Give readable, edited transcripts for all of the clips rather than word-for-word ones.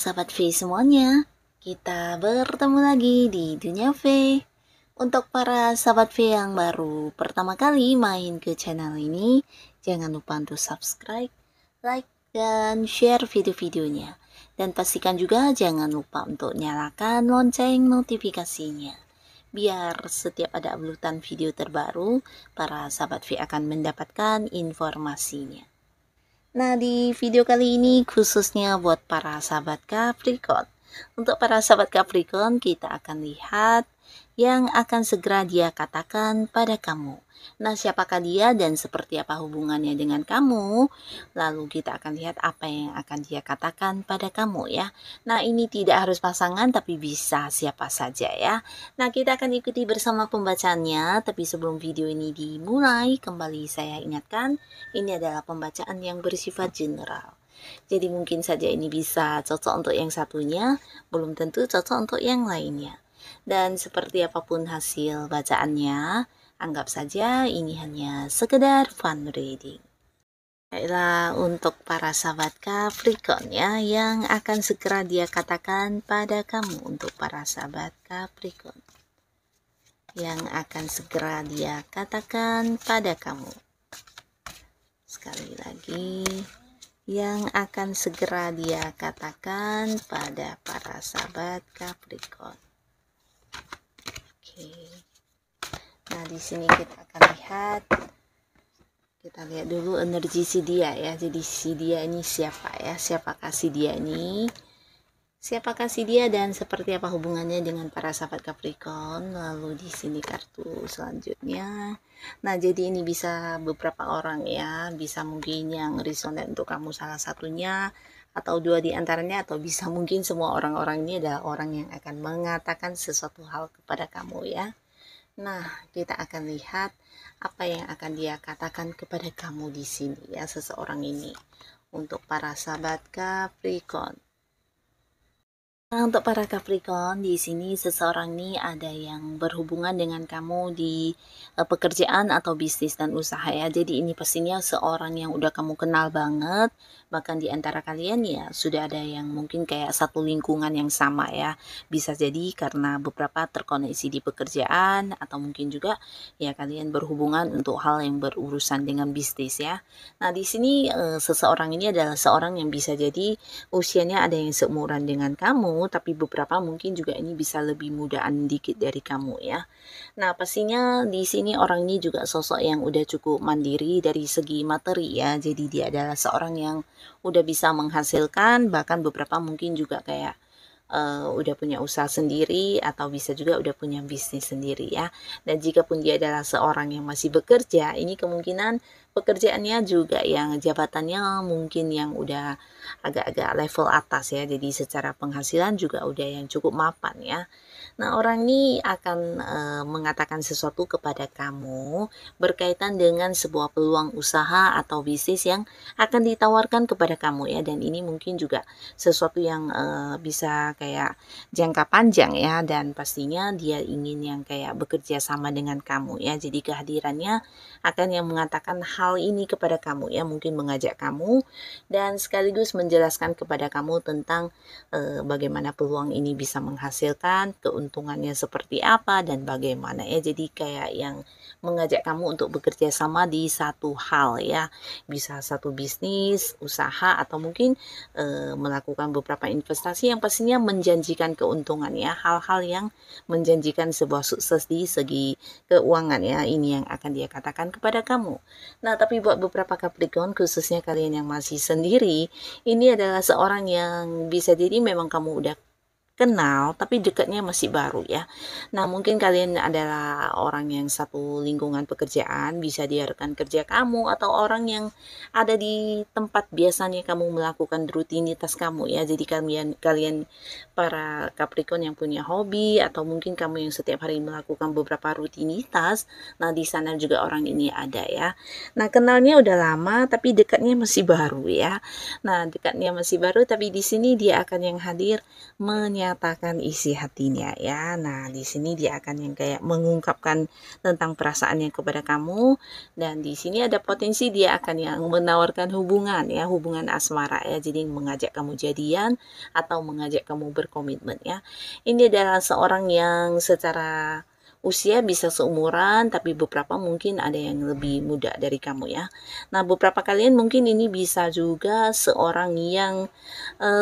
Sahabat V semuanya, kita bertemu lagi di Dunia V. Untuk para sahabat V yang baru pertama kali main ke channel ini, jangan lupa untuk subscribe, like, dan share video-videonya. Dan pastikan juga jangan lupa untuk nyalakan lonceng notifikasinya. Biar setiap ada uploadan video terbaru, para sahabat V akan mendapatkan informasinya. Nah, di video kali ini khususnya buat para sahabat Capricorn. Untuk para sahabat Capricorn, kita akan lihat yang akan segera dia katakan pada kamu. Nah, siapakah dia dan seperti apa hubungannya dengan kamu? Lalu kita akan lihat apa yang akan dia katakan pada kamu ya. Nah, ini tidak harus pasangan tapi bisa siapa saja ya. Nah, kita akan ikuti bersama pembacaannya. Tapi sebelum video ini dimulai, kembali saya ingatkan, ini adalah pembacaan yang bersifat general. Jadi mungkin saja ini bisa cocok untuk yang satunya, belum tentu cocok untuk yang lainnya. Dan seperti apapun hasil bacaannya, anggap saja ini hanya sekedar fun reading. Baiklah, untuk para sahabat Capricorn ya, yang akan segera dia katakan pada kamu. Untuk para sahabat Capricorn yang akan segera dia katakan pada kamu. Sekali lagi, yang akan segera dia katakan pada para sahabat Capricorn. Oke. Nah, di sini kita akan lihat. Kita lihat dulu energi si dia ya. Jadi si dia ini siapa ya? Siapakah si dia ini? Siapakah si dia dan seperti apa hubungannya dengan para sahabat Capricorn? Lalu di sini kartu selanjutnya. Nah, jadi ini bisa beberapa orang ya. Bisa mungkin yang resonate untuk kamu salah satunya, atau dua di antaranya, atau bisa mungkin semua orang-orang ini adalah orang yang akan mengatakan sesuatu hal kepada kamu ya. Nah, kita akan lihat apa yang akan dia katakan kepada kamu di sini ya, seseorang ini. Untuk para sahabat Capricorn. Nah, untuk para Capricorn di sini seseorang ini ada yang berhubungan dengan kamu di pekerjaan atau bisnis dan usaha ya. Jadi ini pastinya seorang yang udah kamu kenal banget, bahkan di antara kalian ya sudah ada yang mungkin kayak satu lingkungan yang sama ya. Bisa jadi karena beberapa terkoneksi di pekerjaan, atau mungkin juga ya kalian berhubungan untuk hal yang berurusan dengan bisnis ya. Nah, di sini seseorang ini adalah seorang yang bisa jadi usianya ada yang seumuran dengan kamu, tapi beberapa mungkin juga ini bisa lebih mudaan dikit dari kamu ya. Nah, pastinya di sini orang ini juga sosok yang udah cukup mandiri dari segi materi ya. Jadi dia adalah seorang yang udah bisa menghasilkan, bahkan beberapa mungkin juga kayak udah punya usaha sendiri, atau bisa juga udah punya bisnis sendiri ya. Dan jika pun dia adalah seorang yang masih bekerja, ini kemungkinan pekerjaannya juga yang jabatannya mungkin yang udah agak-agak level atas ya. Jadi secara penghasilan juga udah yang cukup mapan ya. Nah, orang ini akan mengatakan sesuatu kepada kamu berkaitan dengan sebuah peluang usaha atau bisnis yang akan ditawarkan kepada kamu ya. Dan ini mungkin juga sesuatu yang bisa kayak jangka panjang ya, dan pastinya dia ingin yang kayak bekerja sama dengan kamu ya. Jadi kehadirannya akan yang mengatakan hal ini kepada kamu ya, mungkin mengajak kamu dan sekaligus menjelaskan kepada kamu tentang bagaimana peluang ini bisa menghasilkan, keuntungannya seperti apa dan bagaimana ya. Jadi kayak yang mengajak kamu untuk bekerja sama di satu hal ya, bisa satu bisnis, usaha, atau mungkin melakukan beberapa investasi yang pastinya menjanjikan keuntungan ya, hal-hal yang menjanjikan sebuah sukses di segi keuangan ya. Ini yang akan dia katakan kepada kamu. Nah, tapi buat beberapa Capricorn, khususnya kalian yang masih sendiri, ini adalah seorang yang bisa jadi memang kamu udah kenal tapi dekatnya masih baru ya. Nah, mungkin kalian adalah orang yang satu lingkungan pekerjaan, bisa dia rekan kerja kamu atau orang yang ada di tempat biasanya kamu melakukan rutinitas kamu ya. Jadi kalian para Capricorn yang punya hobi, atau mungkin kamu yang setiap hari melakukan beberapa rutinitas. Nah, di sana juga orang ini ada ya. Nah, kenalnya udah lama tapi dekatnya masih baru ya. Nah, dekatnya masih baru tapi di sini dia akan yang hadir menyatakan menyatakan isi hatinya ya. Nah, di sini dia akan yang kayak mengungkapkan tentang perasaannya kepada kamu, dan di sini ada potensi dia akan yang menawarkan hubungan ya, hubungan asmara ya. Jadi mengajak kamu jadian atau mengajak kamu berkomitmen ya. Ini adalah seorang yang secara usia bisa seumuran, tapi beberapa mungkin ada yang lebih muda dari kamu ya. Nah, beberapa kalian mungkin ini bisa juga seorang yang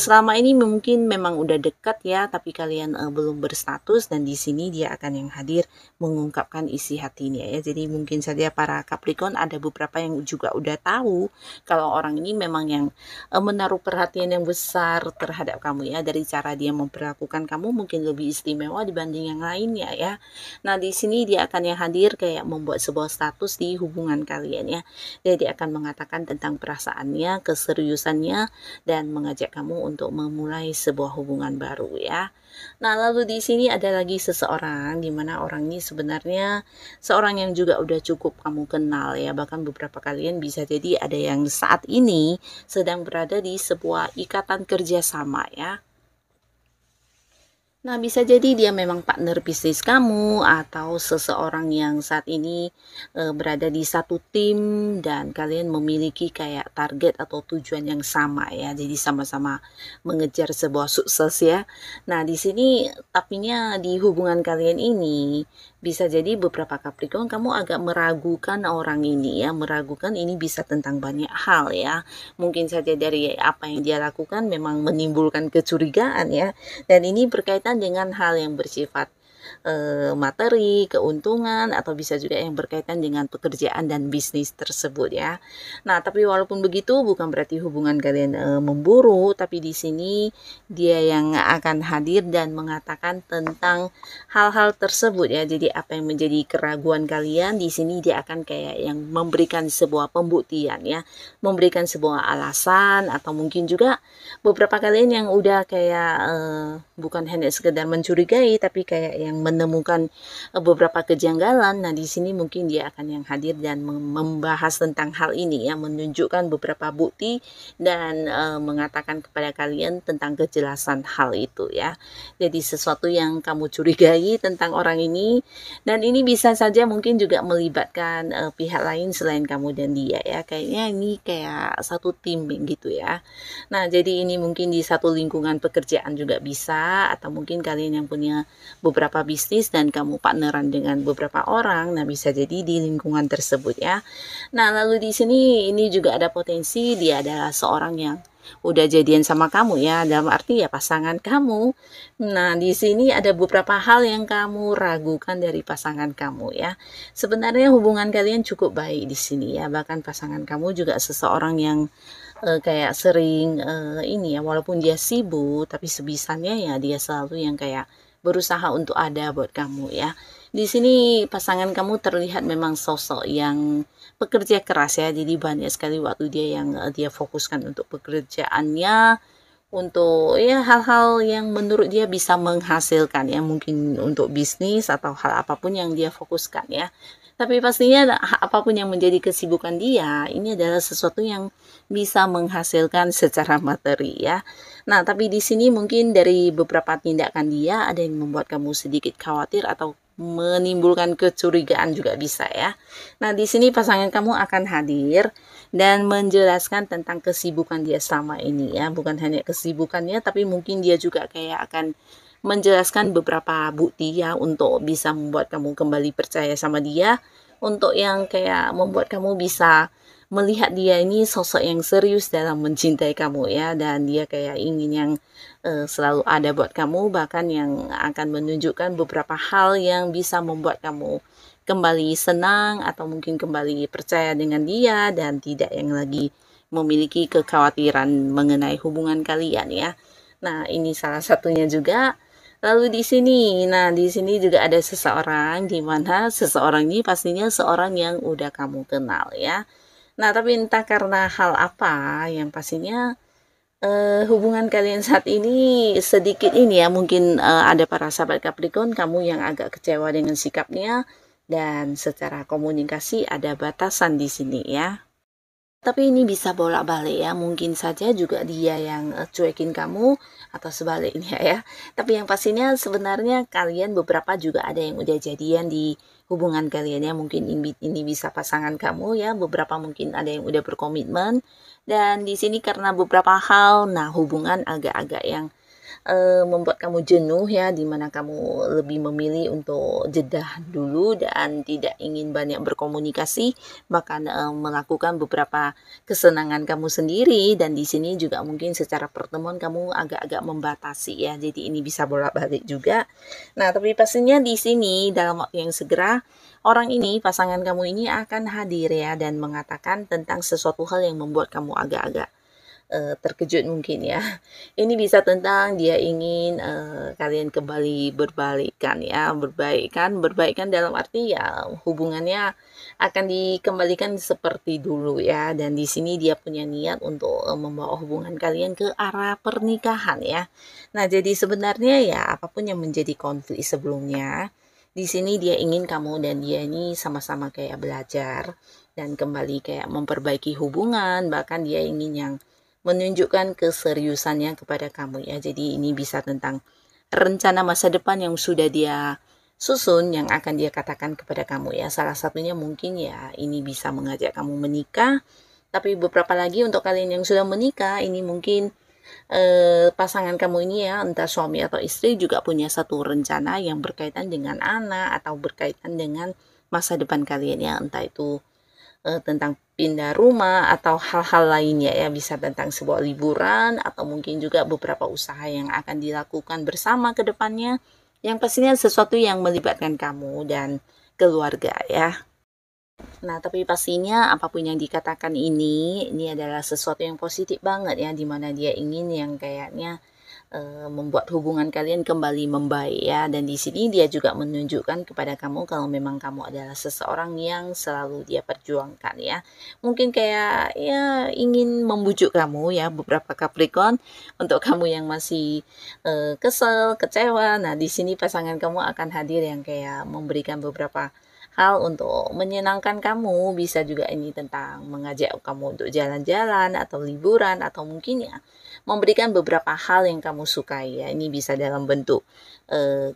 selama ini mungkin memang udah dekat ya, tapi kalian belum berstatus, dan di sini dia akan yang hadir mengungkapkan isi hatinya ya. Jadi mungkin saja para Capricorn ada beberapa yang juga udah tahu kalau orang ini memang yang menaruh perhatian yang besar terhadap kamu ya. Dari cara dia memperlakukan kamu mungkin lebih istimewa dibanding yang lainnya ya. Nah, di sini dia akan yang hadir kayak membuat sebuah status di hubungan kalian ya. Jadi dia akan mengatakan tentang perasaannya, keseriusannya, dan mengajak kamu untuk memulai sebuah hubungan baru ya. Nah, lalu di sini ada lagi seseorang di mana orang ini sebenarnya seorang yang juga udah cukup kamu kenal ya. Bahkan beberapa kalian bisa jadi ada yang saat ini sedang berada di sebuah ikatan kerjasama ya. Nah, bisa jadi dia memang partner bisnis kamu atau seseorang yang saat ini berada di satu tim dan kalian memiliki kayak target atau tujuan yang sama ya. Jadi sama-sama mengejar sebuah sukses ya. Nah, di sini tapinya di hubungan kalian ini bisa jadi beberapa Capricorn kamu agak meragukan orang ini ya. Meragukan ini bisa tentang banyak hal ya. Mungkin saja dari apa yang dia lakukan memang menimbulkan kecurigaan ya. Dan ini berkaitan dengan hal yang bersifat materi, keuntungan, atau bisa juga yang berkaitan dengan pekerjaan dan bisnis tersebut ya. Nah, tapi walaupun begitu bukan berarti hubungan kalian memburuk, tapi di sini dia yang akan hadir dan mengatakan tentang hal-hal tersebut ya. Jadi apa yang menjadi keraguan kalian di sini dia akan kayak yang memberikan sebuah pembuktian ya, memberikan sebuah alasan, atau mungkin juga beberapa kalian yang udah kayak bukan hanya sekedar mencurigai tapi kayak yang menemukan beberapa kejanggalan. Nah, di sini mungkin dia akan yang hadir dan membahas tentang hal ini ya, menunjukkan beberapa bukti dan mengatakan kepada kalian tentang kejelasan hal itu ya. Jadi sesuatu yang kamu curigai tentang orang ini, dan ini bisa saja mungkin juga melibatkan pihak lain selain kamu dan dia ya. Kayaknya ini kayak satu tim gitu ya. Nah, jadi ini mungkin di satu lingkungan pekerjaan juga bisa, atau mungkin kalian yang punya beberapa bisnis dan kamu partneran dengan beberapa orang. Nah, bisa jadi di lingkungan tersebut ya. Nah, lalu di sini ini juga ada potensi dia adalah seorang yang udah jadian sama kamu ya, dalam arti ya pasangan kamu. Nah, di sini ada beberapa hal yang kamu ragukan dari pasangan kamu ya. Sebenarnya hubungan kalian cukup baik di sini ya, bahkan pasangan kamu juga seseorang yang kayak sering ini ya, walaupun dia sibuk tapi sebisanya ya dia selalu yang kayak berusaha untuk ada buat kamu ya. Di sini pasangan kamu terlihat memang sosok yang pekerja keras ya. Jadi banyak sekali waktu dia yang dia fokuskan untuk pekerjaannya, untuk ya hal-hal yang menurut dia bisa menghasilkan ya, mungkin untuk bisnis atau hal apapun yang dia fokuskan ya. Tapi pastinya apapun yang menjadi kesibukan dia, ini adalah sesuatu yang bisa menghasilkan secara materi ya. Nah, tapi di sini mungkin dari beberapa tindakan dia ada yang membuat kamu sedikit khawatir atau menimbulkan kecurigaan juga bisa ya. Nah, di sini pasangan kamu akan hadir dan menjelaskan tentang kesibukan dia selama ini ya. Bukan hanya kesibukannya, tapi mungkin dia juga kayak akan menjelaskan beberapa bukti ya untuk bisa membuat kamu kembali percaya sama dia, untuk yang kayak membuat kamu bisa melihat dia ini sosok yang serius dalam mencintai kamu ya, dan dia kayak ingin yang selalu ada buat kamu, bahkan yang akan menunjukkan beberapa hal yang bisa membuat kamu kembali senang atau mungkin kembali percaya dengan dia dan tidak yang lagi memiliki kekhawatiran mengenai hubungan kalian ya. Nah, ini salah satunya juga. Lalu di sini, nah di sini juga ada seseorang, di mana seseorang ini pastinya seorang yang udah kamu kenal ya. Nah, tapi entah karena hal apa yang pastinya hubungan kalian saat ini sedikit ini ya, mungkin ada para sahabat Capricorn kamu yang agak kecewa dengan sikapnya, dan secara komunikasi ada batasan di sini ya. Tapi ini bisa bolak-balik ya, mungkin saja juga dia yang cuekin kamu, atau sebaliknya ya. Tapi yang pastinya sebenarnya kalian beberapa juga ada yang udah jadian di hubungan kalian ya. Mungkin ini bisa pasangan kamu ya, beberapa mungkin ada yang udah berkomitmen. Dan di sini karena beberapa hal, nah hubungan agak-agak yang membuat kamu jenuh ya, dimana kamu lebih memilih untuk jeda dulu dan tidak ingin banyak berkomunikasi, bahkan melakukan beberapa kesenangan kamu sendiri. Dan di sini juga mungkin secara pertemuan kamu agak-agak membatasi ya, jadi ini bisa bolak-balik juga. Nah, tapi pastinya di sini dalam waktu yang segera orang ini, pasangan kamu ini akan hadir ya, dan mengatakan tentang sesuatu hal yang membuat kamu agak-agak terkejut mungkin ya. Ini bisa tentang dia ingin kalian kembali berbaikan ya, berbaikan dalam arti ya hubungannya akan dikembalikan seperti dulu ya. Dan di sini dia punya niat untuk membawa hubungan kalian ke arah pernikahan ya. Nah, jadi sebenarnya ya apapun yang menjadi konflik sebelumnya, di sini dia ingin kamu dan dia ini sama-sama kayak belajar dan kembali kayak memperbaiki hubungan, bahkan dia ingin yang menunjukkan keseriusannya kepada kamu ya. Jadi ini bisa tentang rencana masa depan yang sudah dia susun, yang akan dia katakan kepada kamu ya. Salah satunya mungkin ya ini bisa mengajak kamu menikah. Tapi beberapa lagi untuk kalian yang sudah menikah, ini mungkin pasangan kamu ini ya, entah suami atau istri, juga punya satu rencana yang berkaitan dengan anak atau berkaitan dengan masa depan kalian ya, entah itu tentang pindah rumah atau hal-hal lainnya ya, bisa tentang sebuah liburan atau mungkin juga beberapa usaha yang akan dilakukan bersama ke depannya, yang pastinya sesuatu yang melibatkan kamu dan keluarga ya. Nah, tapi pastinya apapun yang dikatakan ini adalah sesuatu yang positif banget ya, dimana dia ingin yang kayaknya membuat hubungan kalian kembali membaik ya. Dan di sini dia juga menunjukkan kepada kamu kalau memang kamu adalah seseorang yang selalu dia perjuangkan ya. Mungkin kayak ya ingin membujuk kamu ya, beberapa Capricorn, untuk kamu yang masih kesel, kecewa. Nah, di sini pasangan kamu akan hadir yang kayak memberikan beberapa hal untuk menyenangkan kamu. Bisa juga ini tentang mengajak kamu untuk jalan-jalan atau liburan, atau mungkin ya memberikan beberapa hal yang kamu sukai ya. Ini bisa dalam bentuk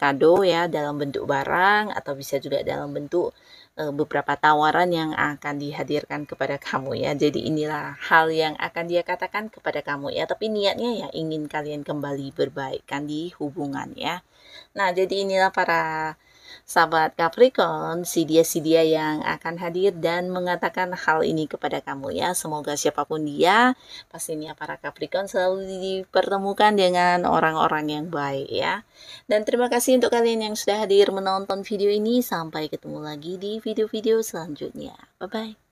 kado ya, dalam bentuk barang, atau bisa juga dalam bentuk beberapa tawaran yang akan dihadirkan kepada kamu ya. Jadi inilah hal yang akan dia katakan kepada kamu ya, tapi niatnya ya ingin kalian kembali berbaikan di hubungan ya. Nah, jadi inilah para sahabat Capricorn, si dia yang akan hadir dan mengatakan hal ini kepada kamu ya. Semoga siapapun dia, pastinya para Capricorn selalu dipertemukan dengan orang-orang yang baik ya. Dan terima kasih untuk kalian yang sudah hadir menonton video ini. Sampai ketemu lagi di video-video selanjutnya. Bye-bye.